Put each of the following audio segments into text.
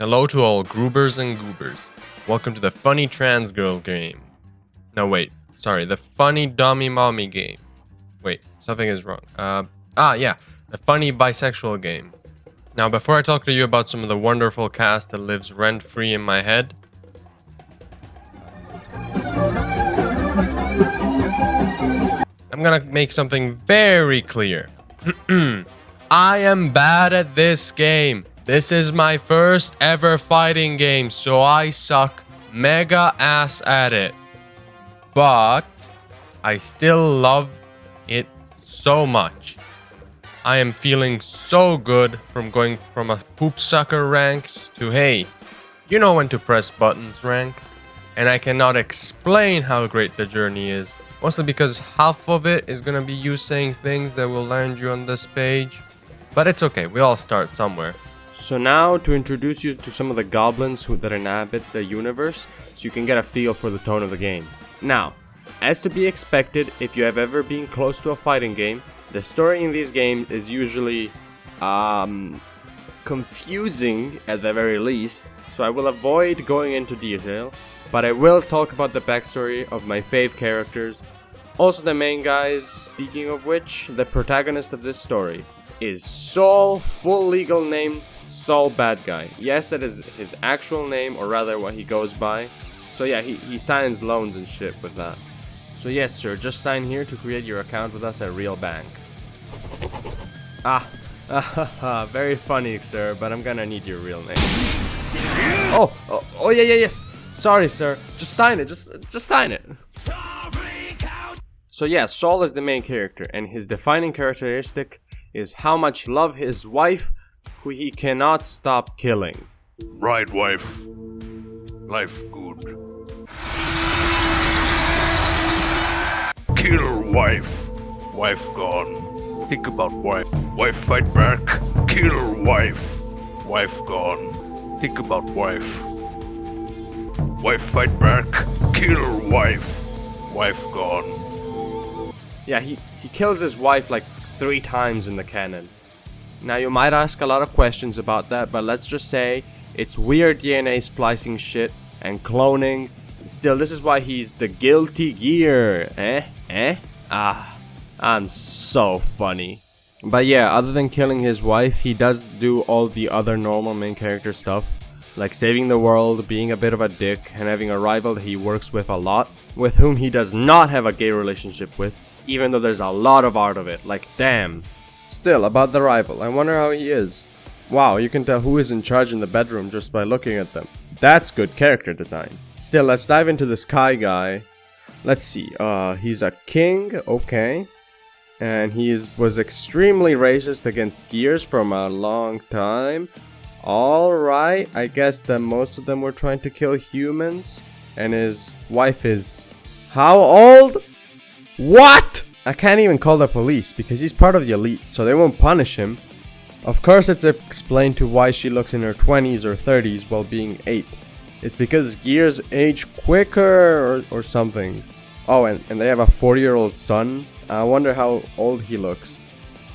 Hello to all groobers and goobers. Welcome to the funny trans girl game. No, wait. Sorry, the funny dummy mommy game. Wait, something is wrong. Yeah, the funny bisexual game. Now, before I talk to you about some of the wonderful cast that lives rent-free in my head, I'm gonna make something very clear. I am bad at this game. This is my first ever fighting game, so I suck mega ass at it. But I still love it so much. I am feeling so good from going from a poop sucker ranked to, hey, you know when to press buttons rank. And I cannot explain how great the journey is. Mostly because half of it is gonna be you saying things that will land you on this page. But it's okay, we all start somewhere. So now to introduce you to some of the goblins that inhabit the universe, so you can get a feel for the tone of the game. Now, as to be expected, if you have ever been close to a fighting game, the story in these games is usually confusing at the very least, so I will avoid going into detail, but I will talk about the backstory of my fave characters. Also the main guys, speaking of which, the protagonist of this story is Saul, full legal name, Saul Bad Guy. Yes, that is his actual name, or rather what he goes by. So yeah, he signs loans and shit with that. So yes sir, just sign here to create your account with us at Real Bank. Very funny sir, but I'm gonna need your real name. Oh yeah, yes. Sorry sir, just sign it, just sign it. So yeah, Saul is the main character, and his defining characteristic is how much he loves his wife, who he cannot stop killing. Right, wife. Life good. Kill wife. Wife gone. Think about wife. Wife fight back. Kill wife. Wife gone. Think about wife. Wife fight back. Kill wife. Wife gone. Yeah, he kills his wife like 3 times in the canon. Now you might ask a lot of questions about that, but let's just say it's weird DNA splicing shit and cloning. Still, this is why he's the guilty gear. I'm so funny. But yeah, other than killing his wife, he does do all the other normal main character stuff, like saving the world, being a bit of a dick, and having a rival that he works with a lot, with whom he does not have a gay relationship with, even though there's a lot of art of it. Like, damn. Still, about the rival, I wonder how he is. Wow, you can tell who is in charge in the bedroom just by looking at them. That's good character design. Still, let's dive into this Kai guy. Let's see, he's a king, okay. And he was extremely racist against skiers from a long time. Alright, I guess that most of them were trying to kill humans. And his wife is... how old? What? I can't even call the police because he's part of the elite, so they won't punish him. Of course it's explained to why she looks in her 20s or 30s while being 8. It's because gears age quicker or something. Oh, and they have a 40-year-old son. I wonder how old he looks.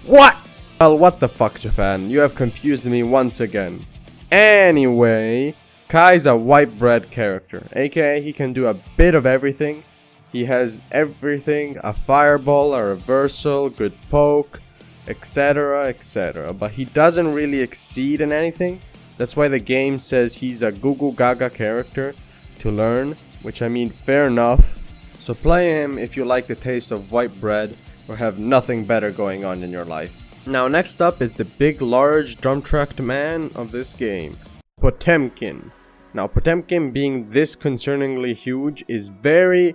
What? Well, what the fuck, Japan? You have confused me once again. Anyway, Kai's a white bread character, aka he can do a bit of everything. He has everything, a fireball, a reversal, good poke, etc, etc. But he doesn't really exceed in anything. That's why the game says he's a goo goo gaga character to learn, which I mean, fair enough. So play him if you like the taste of white bread or have nothing better going on in your life. Now next up is the big large drum-tracked man of this game, Potemkin. Now Potemkin being this concerningly huge is very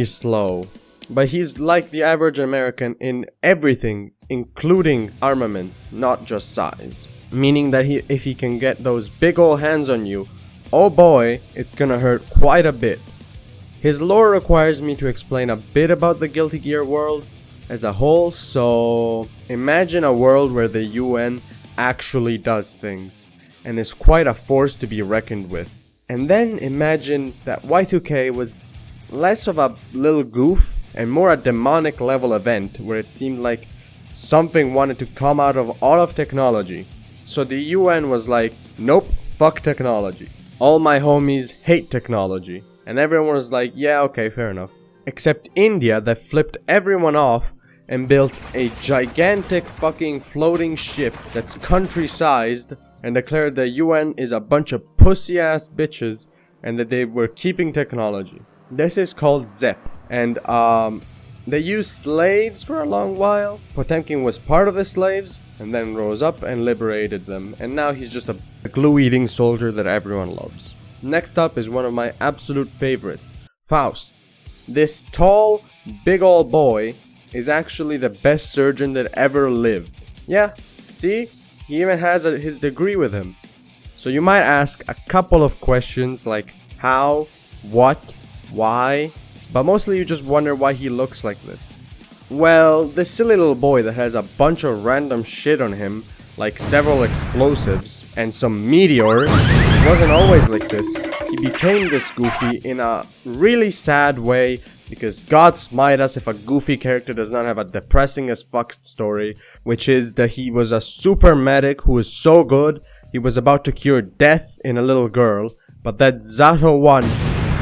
slow, but he's like the average American in everything, including armaments, not just size. Meaning that if he can get those big ol' hands on you, oh boy, it's gonna hurt quite a bit. His lore requires me to explain a bit about the Guilty Gear world as a whole, so imagine a world where the UN actually does things and is quite a force to be reckoned with. And then imagine that Y2K was less of a little goof and more a demonic level event where it seemed like something wanted to come out of all of technology. So the UN was like, nope, fuck technology. All my homies hate technology. And everyone was like, yeah, okay, fair enough. Except India, that flipped everyone off and built a gigantic fucking floating ship that's country-sized and declared the UN is a bunch of pussy-ass bitches and that they were keeping technology. This is called ZEP. And they used slaves for a long while. Potemkin was part of the slaves and then rose up and liberated them. And now he's just a glue-eating soldier that everyone loves. Next up is one of my absolute favorites, Faust. This tall, big old boy is actually the best surgeon that ever lived. Yeah, see? He even has his degree with him. So you might ask a couple of questions like how, what, why, but mostly you just wonder why he looks like this. Well, this silly little boy that has a bunch of random shit on him, like several explosives and some meteors, wasn't always like this. He became this goofy in a really sad way because God smite us if a goofy character does not have a depressing as fuck story, which is that he was a super medic who was so good he was about to cure death in a little girl, but that Zato 1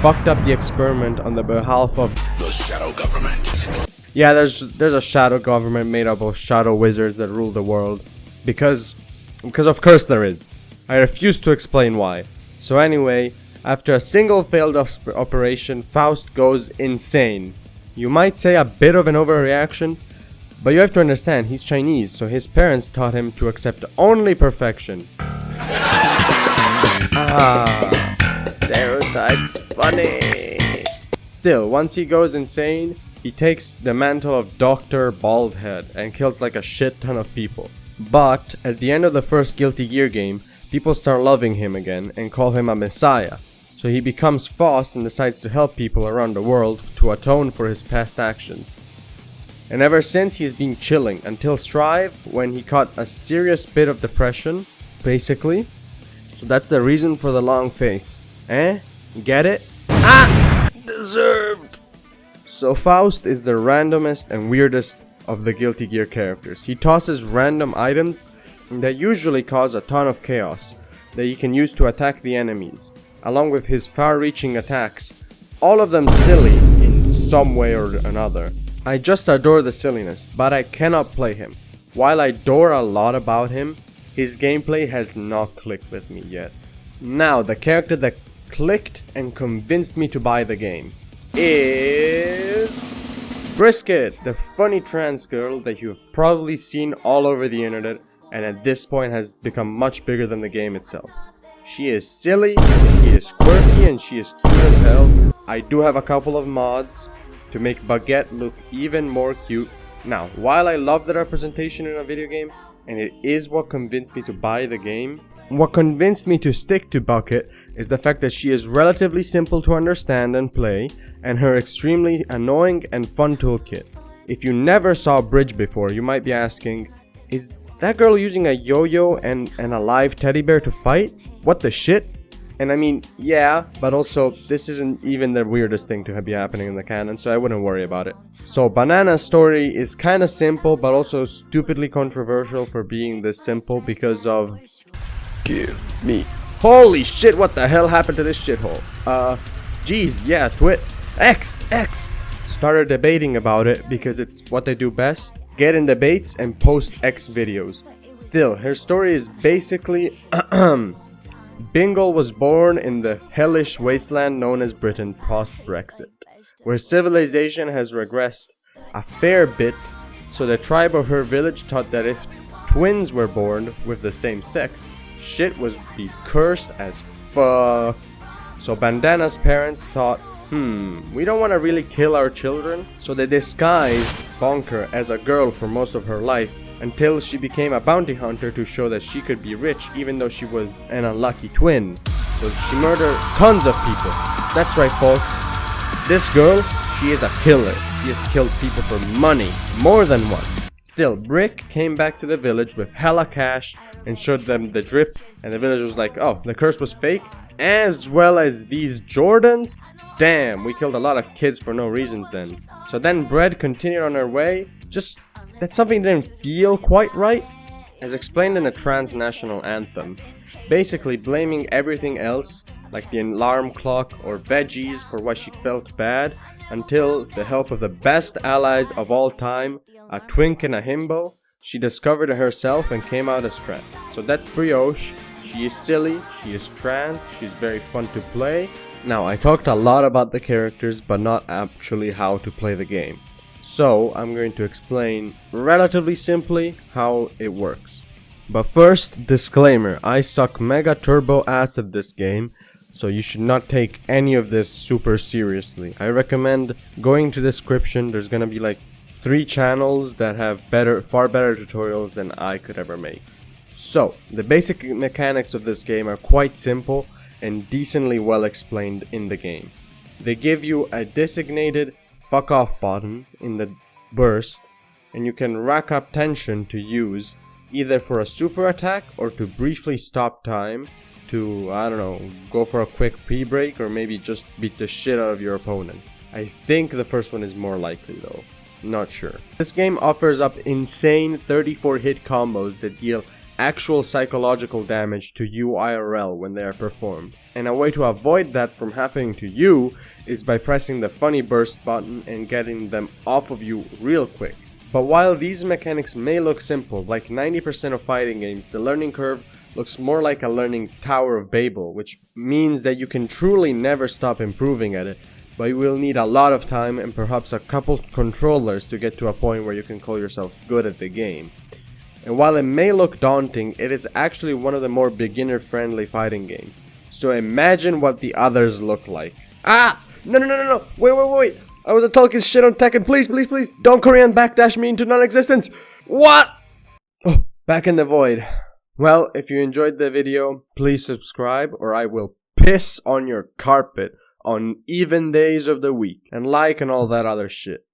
fucked up the experiment on the behalf of the shadow government. Yeah, there's a shadow government made up of shadow wizards that rule the world. Because of course there is. I refuse to explain why. So anyway, after a single failed operation, Faust goes insane. You might say a bit of an overreaction, but you have to understand he's Chinese, so his parents taught him to accept only perfection. Stereotypes funny. Still, once he goes insane, he takes the mantle of Dr. Baldhead and kills like a shit ton of people. But at the end of the first Guilty Gear game, people start loving him again and call him a messiah. So he becomes Faust and decides to help people around the world to atone for his past actions. And ever since he's been chilling until Strive, when he caught a serious bit of depression, basically. So that's the reason for the long face. Eh? Get it? Ah! Deserved! So Faust is the randomest and weirdest of the Guilty Gear characters. He tosses random items that usually cause a ton of chaos that he can use to attack the enemies, along with his far-reaching attacks, all of them silly in some way or another. I just adore the silliness, but I cannot play him. While I adore a lot about him, his gameplay has not clicked with me yet. Now, the character that clicked and convinced me to buy the game is Brisket, the funny trans girl that you have probably seen all over the internet and at this point has become much bigger than the game itself. She is silly, she is quirky, and she is cute as hell. I do have a couple of mods to make Baguette look even more cute. Now, while I love the representation in a video game, and it is what convinced me to buy the game, what convinced me to stick to Bucket is the fact that she is relatively simple to understand and play, and her extremely annoying and fun toolkit. If you never saw Bridge before, you might be asking, is that girl using a yo-yo and a live teddy bear to fight? What the shit? And I mean, yeah, but also, this isn't even the weirdest thing to be happening in the canon, so I wouldn't worry about it. So, Banana's story is kinda simple, but also stupidly controversial for being this simple because of... Kill me. Holy shit, what the hell happened to this shithole? Geez, yeah, X! Started debating about it because it's what they do best. Get in debates and post X videos. Still, her story is basically... Bingle was born in the hellish wasteland known as Britain post-Brexit, where civilization has regressed a fair bit, so the tribe of her village thought that if twins were born with the same sex, shit was be cursed as fuck. So Bandana's parents thought, we don't want to really kill our children, so they disguised Bonker as a girl for most of her life, until she became a bounty hunter to show that she could be rich even though she was an unlucky twin. So she murdered tons of people. That's right, folks. This girl, she is a killer. She has killed people for money, more than once. Still, Brick came back to the village with hella cash and showed them the drip, and the village was like, oh, the curse was fake? As well as these Jordans? Damn, we killed a lot of kids for no reasons then. So then Bread continued on her way, just that something didn't feel quite right. As explained in the transnational anthem, basically blaming everything else, like the alarm clock or veggies, for why she felt bad, until, the help of the best allies of all time, a twink and a himbo, she discovered it herself and came out as trans. So that's Brioche. She is silly, she is trans, she's very fun to play. Now, I talked a lot about the characters, but not actually how to play the game. So, I'm going to explain relatively simply how it works. But first, disclaimer, I suck mega turbo ass at this game, so you should not take any of this super seriously. I recommend going to the description. There's gonna be like 3 channels that have far better tutorials than I could ever make. So, the basic mechanics of this game are quite simple and decently well explained in the game. They give you a designated fuck off button in the burst, and you can rack up tension to use either for a super attack or to briefly stop time to, I don't know, go for a quick pee break or maybe just beat the shit out of your opponent. I think the first one is more likely though, not sure. This game offers up insane 34 hit combos that deal actual psychological damage to you IRL when they are performed. And a way to avoid that from happening to you is by pressing the funny burst button and getting them off of you real quick. But while these mechanics may look simple, like 90% of fighting games, the learning curve looks more like a learning Tower of Babel, which means that you can truly never stop improving at it, but you will need a lot of time and perhaps a couple controllers to get to a point where you can call yourself good at the game. And while it may look daunting, it is actually one of the more beginner-friendly fighting games. So imagine what the others look like. Ah! No. Wait. I was talking shit on Tekken. Please. Don't Korean backdash me into non-existence. What? Oh, back in the void. Well, if you enjoyed the video, please subscribe or I will piss on your carpet on even days of the week. And like and all that other shit.